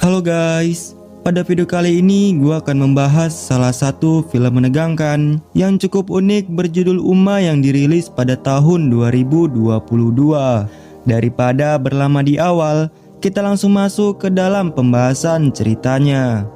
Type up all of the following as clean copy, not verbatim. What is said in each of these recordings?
Halo guys, pada video kali ini gue akan membahas salah satu film menegangkan yang cukup unik berjudul Uma yang dirilis pada tahun 2022. Daripada berlama di awal, kita langsung masuk ke dalam pembahasan ceritanya.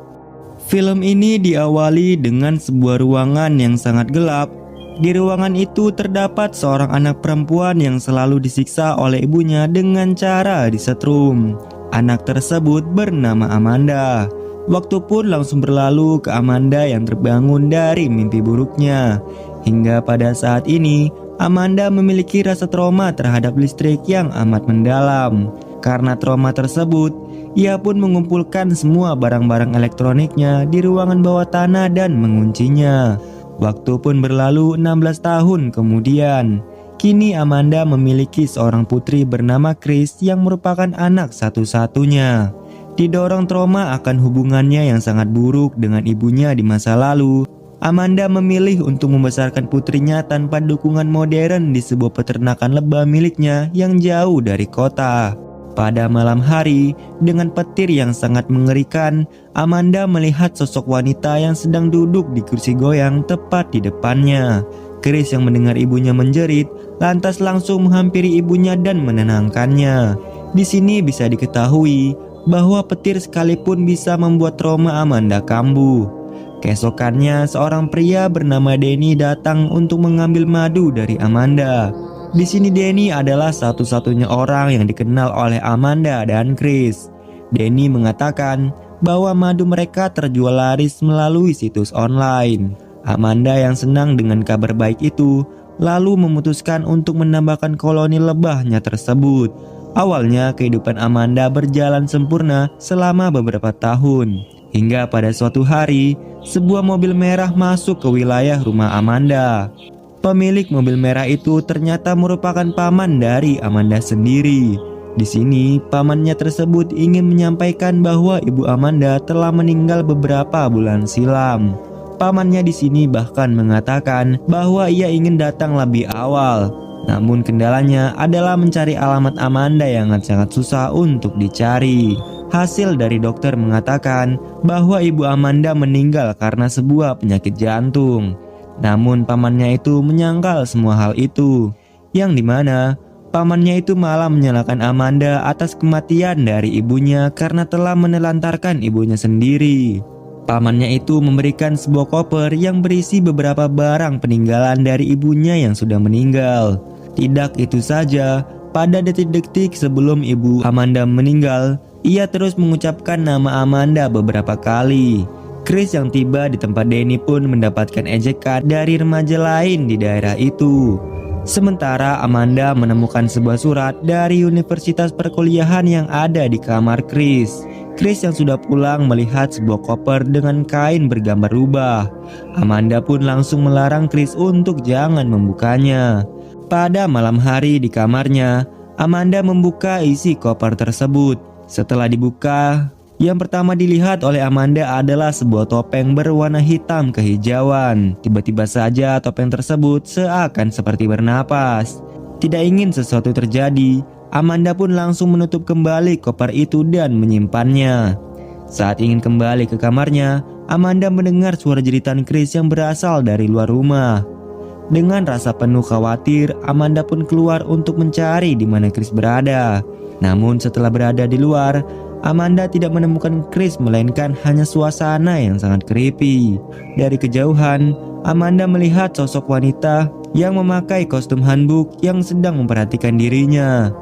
Film ini diawali dengan sebuah ruangan yang sangat gelap. Di ruangan itu terdapat seorang anak perempuan yang selalu disiksa oleh ibunya dengan cara disetrum. Anak tersebut bernama Amanda. Waktu pun langsung berlalu ke Amanda yang terbangun dari mimpi buruknya. Hingga pada saat ini, Amanda memiliki rasa trauma terhadap listrik yang amat mendalam. Karena trauma tersebut, ia pun mengumpulkan semua barang-barang elektroniknya di ruangan bawah tanah dan menguncinya. Waktu pun berlalu 16 tahun kemudian. Kini Amanda memiliki seorang putri bernama Chris yang merupakan anak satu-satunya. Didorong trauma akan hubungannya yang sangat buruk dengan ibunya di masa lalu, Amanda memilih untuk membesarkan putrinya tanpa dukungan modern di sebuah peternakan lebah miliknya yang jauh dari kota. Pada malam hari, dengan petir yang sangat mengerikan, Amanda melihat sosok wanita yang sedang duduk di kursi goyang tepat di depannya. Chris yang mendengar ibunya menjerit, lantas langsung menghampiri ibunya dan menenangkannya. Di sini bisa diketahui bahwa petir sekalipun bisa membuat trauma Amanda kambuh. Keesokannya, seorang pria bernama Denny datang untuk mengambil madu dari Amanda. Di sini Denny adalah satu-satunya orang yang dikenal oleh Amanda dan Chris. Denny mengatakan bahwa madu mereka terjual laris melalui situs online. Amanda yang senang dengan kabar baik itu lalu memutuskan untuk menambahkan koloni lebahnya tersebut. Awalnya kehidupan Amanda berjalan sempurna selama beberapa tahun. Hingga pada suatu hari, sebuah mobil merah masuk ke wilayah rumah Amanda. Pemilik mobil merah itu ternyata merupakan paman dari Amanda sendiri. Di sini, pamannya tersebut ingin menyampaikan bahwa ibu Amanda telah meninggal beberapa bulan silam. Pamannya di sini bahkan mengatakan bahwa ia ingin datang lebih awal. Namun kendalanya adalah mencari alamat Amanda yang sangat susah untuk dicari. Hasil dari dokter mengatakan bahwa ibu Amanda meninggal karena sebuah penyakit jantung. Namun pamannya itu menyangkal semua hal itu, yang dimana pamannya itu malah menyalahkan Amanda atas kematian dari ibunya karena telah menelantarkan ibunya sendiri. Pamannya itu memberikan sebuah koper yang berisi beberapa barang peninggalan dari ibunya yang sudah meninggal. Tidak itu saja, pada detik-detik sebelum ibu Amanda meninggal, ia terus mengucapkan nama Amanda beberapa kali. Chris yang tiba di tempat Denny pun mendapatkan ejekan dari remaja lain di daerah itu. Sementara Amanda menemukan sebuah surat dari universitas perkuliahan yang ada di kamar Chris. Chris yang sudah pulang melihat sebuah koper dengan kain bergambar rubah. Amanda pun langsung melarang Chris untuk jangan membukanya. Pada malam hari di kamarnya, Amanda membuka isi koper tersebut. Setelah dibuka, yang pertama dilihat oleh Amanda adalah sebuah topeng berwarna hitam kehijauan. Tiba-tiba saja topeng tersebut seakan seperti bernapas. Tidak ingin sesuatu terjadi, Amanda pun langsung menutup kembali koper itu dan menyimpannya. Saat ingin kembali ke kamarnya, Amanda mendengar suara jeritan Chris yang berasal dari luar rumah. Dengan rasa penuh khawatir, Amanda pun keluar untuk mencari di mana Chris berada. Namun setelah berada di luar, Amanda tidak menemukan Chris, melainkan hanya suasana yang sangat creepy. Dari kejauhan, Amanda melihat sosok wanita yang memakai kostum hanbok yang sedang memperhatikan dirinya.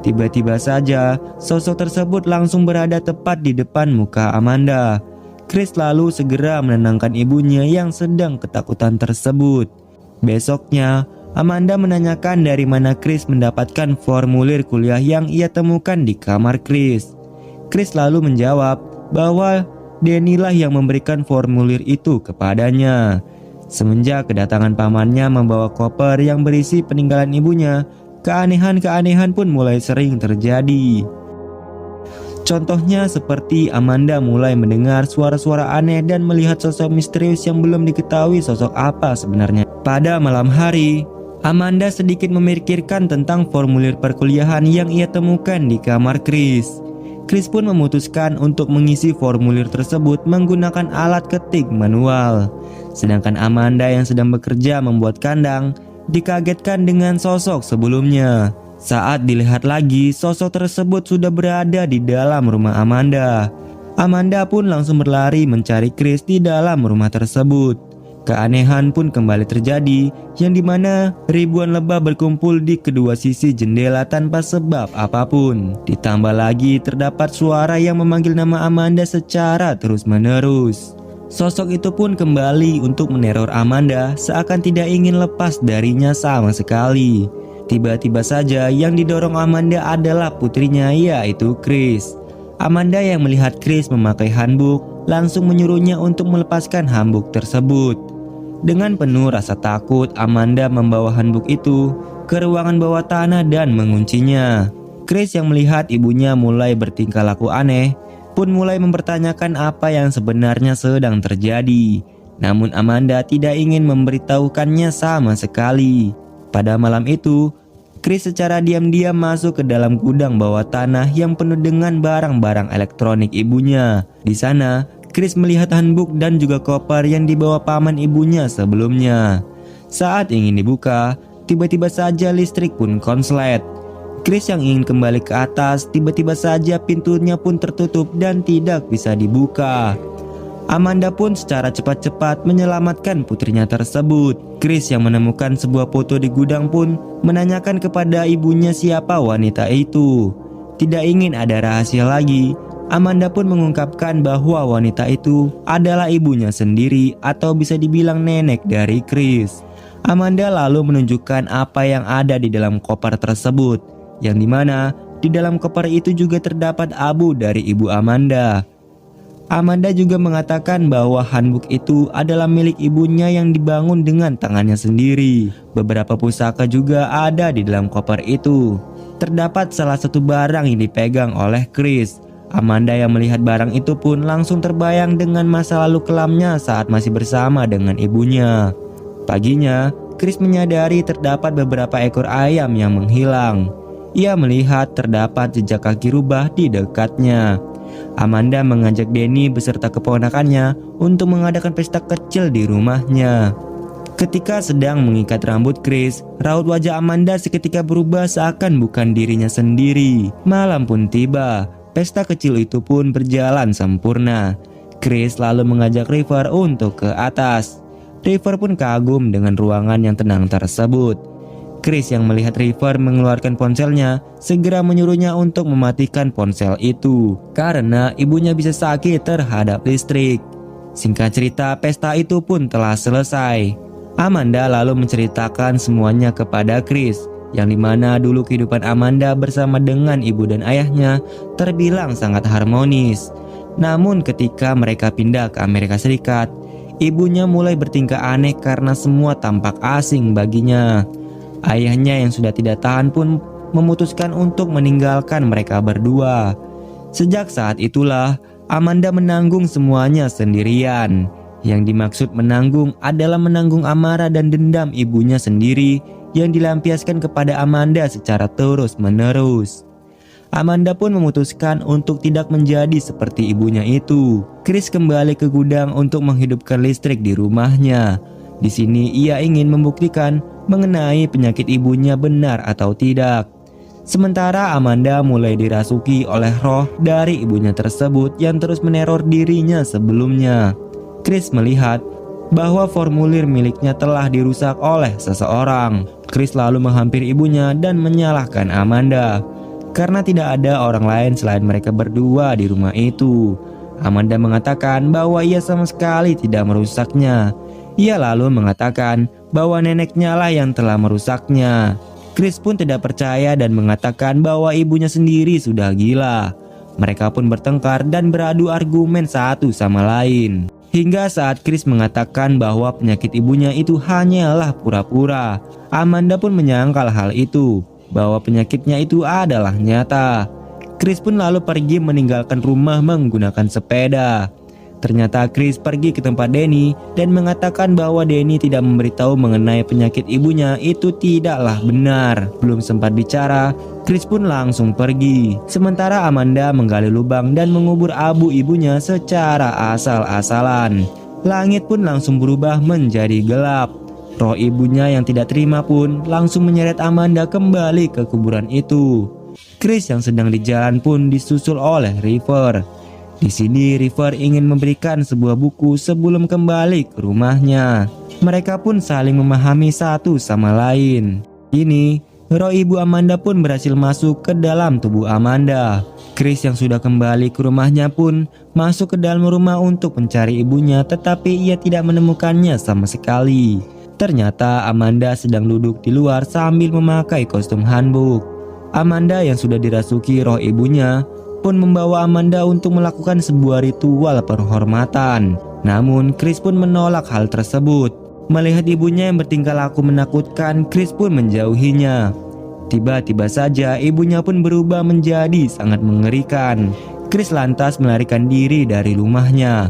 Tiba-tiba saja, sosok tersebut langsung berada tepat di depan muka Amanda. Chris lalu segera menenangkan ibunya yang sedang ketakutan tersebut. Besoknya, Amanda menanyakan dari mana Chris mendapatkan formulir kuliah yang ia temukan di kamar Chris. Chris lalu menjawab bahwa Denny lah yang memberikan formulir itu kepadanya. Semenjak kedatangan pamannya membawa koper yang berisi peninggalan ibunya, keanehan-keanehan pun mulai sering terjadi. Contohnya seperti Amanda mulai mendengar suara-suara aneh dan melihat sosok misterius yang belum diketahui sosok apa sebenarnya. Pada malam hari, Amanda sedikit memikirkan tentang formulir perkuliahan yang ia temukan di kamar Chris. Chris pun memutuskan untuk mengisi formulir tersebut menggunakan alat ketik manual. Sedangkan Amanda yang sedang bekerja membuat kandang dikagetkan dengan sosok sebelumnya. Saat dilihat lagi, sosok tersebut sudah berada di dalam rumah Amanda. Amanda pun langsung berlari mencari Chris di dalam rumah tersebut. Keanehan pun kembali terjadi, yang dimana ribuan lebah berkumpul di kedua sisi jendela tanpa sebab apapun. Ditambah lagi terdapat suara yang memanggil nama Amanda secara terus-menerus. Sosok itu pun kembali untuk meneror Amanda, seakan tidak ingin lepas darinya sama sekali. Tiba-tiba saja yang didorong Amanda adalah putrinya, yaitu Chris. Amanda yang melihat Chris memakai handbook langsung menyuruhnya untuk melepaskan handbook tersebut. Dengan penuh rasa takut, Amanda membawa handbook itu ke ruangan bawah tanah dan menguncinya. Chris yang melihat ibunya mulai bertingkah laku aneh pun mulai mempertanyakan apa yang sebenarnya sedang terjadi. Namun Amanda tidak ingin memberitahukannya sama sekali. Pada malam itu, Chris secara diam-diam masuk ke dalam gudang bawah tanah yang penuh dengan barang-barang elektronik ibunya. Di sana, Chris melihat handbook dan juga koper yang dibawa paman ibunya sebelumnya. Saat ingin dibuka, tiba-tiba saja listrik pun konslet. Chris yang ingin kembali ke atas, tiba-tiba saja pintunya pun tertutup dan tidak bisa dibuka. Amanda pun secara cepat-cepat menyelamatkan putrinya tersebut. Chris yang menemukan sebuah foto di gudang pun menanyakan kepada ibunya siapa wanita itu. Tidak ingin ada rahasia lagi, Amanda pun mengungkapkan bahwa wanita itu adalah ibunya sendiri atau bisa dibilang nenek dari Chris. Amanda lalu menunjukkan apa yang ada di dalam koper tersebut, yang dimana di dalam koper itu juga terdapat abu dari ibu Amanda. Amanda juga mengatakan bahwa handbook itu adalah milik ibunya yang dibangun dengan tangannya sendiri. Beberapa pusaka juga ada di dalam koper itu. Terdapat salah satu barang yang dipegang oleh Chris. Amanda yang melihat barang itu pun langsung terbayang dengan masa lalu kelamnya saat masih bersama dengan ibunya. Paginya, Chris menyadari terdapat beberapa ekor ayam yang menghilang. Ia melihat terdapat jejak kaki rubah di dekatnya. Amanda mengajak Danny beserta keponakannya untuk mengadakan pesta kecil di rumahnya. Ketika sedang mengikat rambut Chris, raut wajah Amanda seketika berubah seakan bukan dirinya sendiri. Malam pun tiba. Pesta kecil itu pun berjalan sempurna. Chris lalu mengajak River untuk ke atas. River pun kagum dengan ruangan yang tenang tersebut. Chris yang melihat River mengeluarkan ponselnya segera menyuruhnya untuk mematikan ponsel itu karena ibunya bisa sakit terhadap listrik. Singkat cerita, pesta itu pun telah selesai. Amanda lalu menceritakan semuanya kepada Chris, yang dimana dulu kehidupan Amanda bersama dengan ibu dan ayahnya terbilang sangat harmonis. Namun ketika mereka pindah ke Amerika Serikat, ibunya mulai bertingkah aneh karena semua tampak asing baginya. Ayahnya yang sudah tidak tahan pun memutuskan untuk meninggalkan mereka berdua. Sejak saat itulah Amanda menanggung semuanya sendirian. Yang dimaksud menanggung adalah menanggung amarah dan dendam ibunya sendiri yang dilampiaskan kepada Amanda secara terus-menerus. Amanda pun memutuskan untuk tidak menjadi seperti ibunya itu. Chris kembali ke gudang untuk menghidupkan listrik di rumahnya. Di sini ia ingin membuktikan mengenai penyakit ibunya benar atau tidak. Sementara Amanda mulai dirasuki oleh roh dari ibunya tersebut yang terus meneror dirinya sebelumnya. Chris melihat bahwa formulir miliknya telah dirusak oleh seseorang. Chris lalu menghampiri ibunya dan menyalahkan Amanda karena tidak ada orang lain selain mereka berdua di rumah itu. Amanda mengatakan bahwa ia sama sekali tidak merusaknya. Ia lalu mengatakan bahwa neneknya lah yang telah merusaknya. Chris pun tidak percaya dan mengatakan bahwa ibunya sendiri sudah gila. Mereka pun bertengkar dan beradu argumen satu sama lain. Hingga saat Chris mengatakan bahwa penyakit ibunya itu hanyalah pura-pura. Amanda pun menyangkal hal itu, bahwa penyakitnya itu adalah nyata. Chris pun lalu pergi meninggalkan rumah menggunakan sepeda. Ternyata Chris pergi ke tempat Danny dan mengatakan bahwa Danny tidak memberitahu mengenai penyakit ibunya itu tidaklah benar. Belum sempat bicara, Chris pun langsung pergi. Sementara Amanda menggali lubang dan mengubur abu ibunya secara asal-asalan. Langit pun langsung berubah menjadi gelap. Roh ibunya yang tidak terima pun langsung menyeret Amanda kembali ke kuburan itu. Chris yang sedang di jalan pun disusul oleh River. Di sini River ingin memberikan sebuah buku sebelum kembali ke rumahnya. Mereka pun saling memahami satu sama lain. Kini, roh ibu Amanda pun berhasil masuk ke dalam tubuh Amanda. Chris yang sudah kembali ke rumahnya pun masuk ke dalam rumah untuk mencari ibunya, tetapi ia tidak menemukannya sama sekali. Ternyata Amanda sedang duduk di luar sambil memakai kostum hanbok. Amanda yang sudah dirasuki roh ibunya pun membawa Amanda untuk melakukan sebuah ritual penghormatan. Namun Chris pun menolak hal tersebut. Melihat ibunya yang bertingkah laku menakutkan, Chris pun menjauhinya. Tiba-tiba saja ibunya pun berubah menjadi sangat mengerikan. Chris lantas melarikan diri dari rumahnya.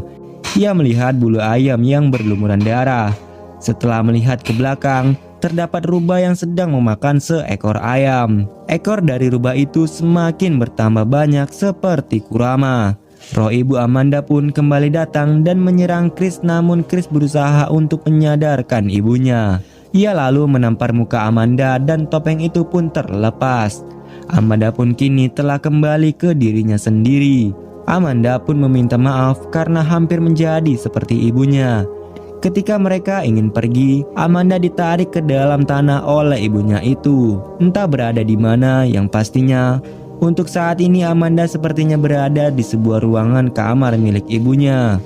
Ia melihat bulu ayam yang berlumuran darah. Setelah melihat ke belakang, terdapat rubah yang sedang memakan seekor ayam. Ekor dari rubah itu semakin bertambah banyak seperti Kurama. Roh ibu Amanda pun kembali datang dan menyerang Chris, namun Chris berusaha untuk menyadarkan ibunya. Ia lalu menampar muka Amanda dan topeng itu pun terlepas. Amanda pun kini telah kembali ke dirinya sendiri. Amanda pun meminta maaf karena hampir menjadi seperti ibunya. Ketika mereka ingin pergi, Amanda ditarik ke dalam tanah oleh ibunya itu. Entah berada di mana, yang pastinya untuk saat ini Amanda sepertinya berada di sebuah ruangan kamar milik ibunya.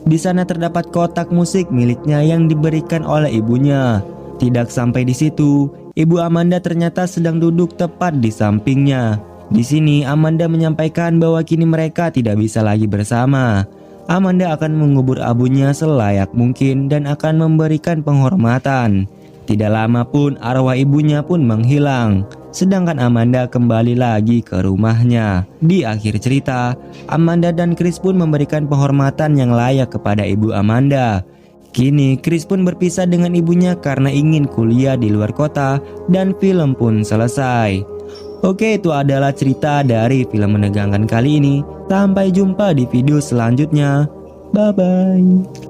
Di sana terdapat kotak musik miliknya yang diberikan oleh ibunya. Tidak sampai di situ, ibu Amanda ternyata sedang duduk tepat di sampingnya. Di sini Amanda menyampaikan bahwa kini mereka tidak bisa lagi bersama. Amanda akan mengubur abunya selayak mungkin dan akan memberikan penghormatan. Tidak lama pun arwah ibunya pun menghilang. Sedangkan Amanda kembali lagi ke rumahnya. Di akhir cerita, Amanda dan Chris pun memberikan penghormatan yang layak kepada ibu Amanda. Kini Chris pun berpisah dengan ibunya karena ingin kuliah di luar kota dan film pun selesai. Oke, itu adalah cerita dari film menegangkan kali ini. Sampai jumpa di video selanjutnya. Bye-bye.